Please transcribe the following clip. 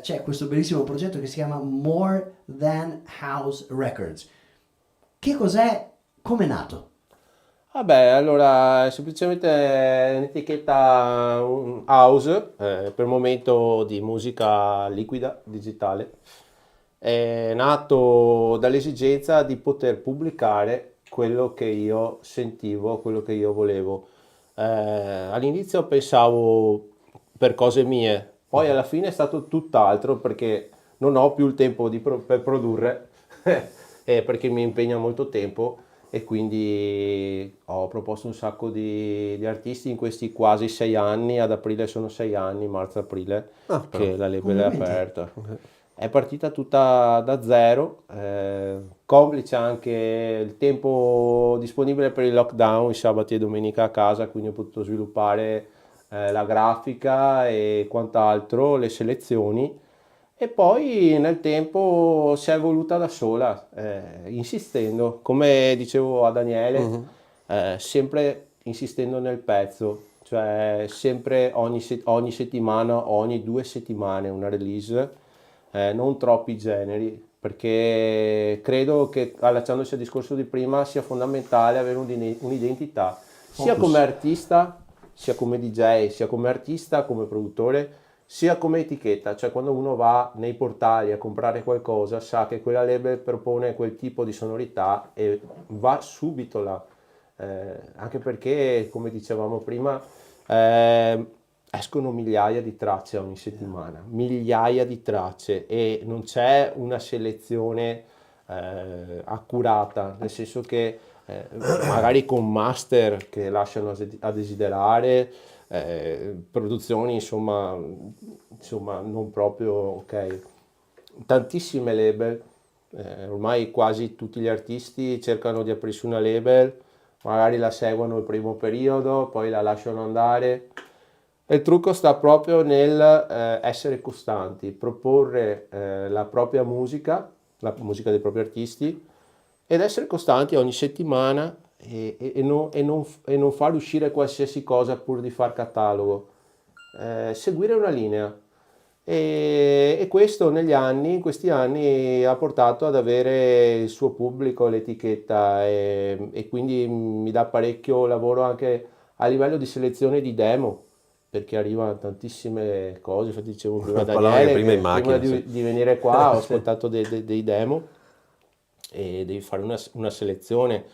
c'è questo bellissimo progetto che si chiama More Than House Records. Che cos'è? Come è nato? Vabbè, allora è semplicemente un'etichetta house, per il momento di musica liquida, digitale. È nato dall'esigenza di poter pubblicare quello che io sentivo, quello che io volevo. All'inizio pensavo per cose mie, poi alla fine è stato tutt'altro perché non ho più il tempo per produrre, perché mi impegna molto tempo e quindi ho proposto un sacco di artisti in questi quasi 6 anni. Ad aprile sono 6 anni, marzo-aprile, Ah, però. che la label è Complimenti. aperta. È partita tutta da zero, complice anche il tempo disponibile per il lockdown, i sabati e domenica a casa, quindi ho potuto sviluppare la grafica e quant'altro, le selezioni. E poi nel tempo si è evoluta da sola, insistendo, come dicevo a Daniele, sempre insistendo nel pezzo, cioè sempre ogni settimana, ogni 2 settimane una release, non troppi generi, perché credo che, allacciandosi al discorso di prima, sia fondamentale avere un'identità, sia come Focus. artista, sia come DJ, sia come artista, come produttore, sia come etichetta, cioè quando uno va nei portali a comprare qualcosa sa che quella label propone quel tipo di sonorità e va subito là. Anche perché, come dicevamo prima, escono migliaia di tracce ogni settimana, migliaia di tracce e non c'è una selezione accurata, nel senso che magari con master che lasciano a desiderare, produzioni insomma non proprio ok. Tantissime label, ormai quasi tutti gli artisti cercano di aprirsi una label, magari la seguono il primo periodo, poi la lasciano andare. E il trucco sta proprio nel essere costanti, proporre la propria musica, la musica dei propri artisti, ed essere costanti ogni settimana e non far uscire qualsiasi cosa pur di far catalogo. Seguire una linea. E questo in questi anni ha portato ad avere il suo pubblico, l'etichetta e quindi mi dà parecchio lavoro anche a livello di selezione di demo, perché arrivano tantissime cose. Infatti dicevo prima a Parlavamo Daniele prima in che prima macchina, sì. di venire qua ho ascoltato dei demo e devi fare una selezione.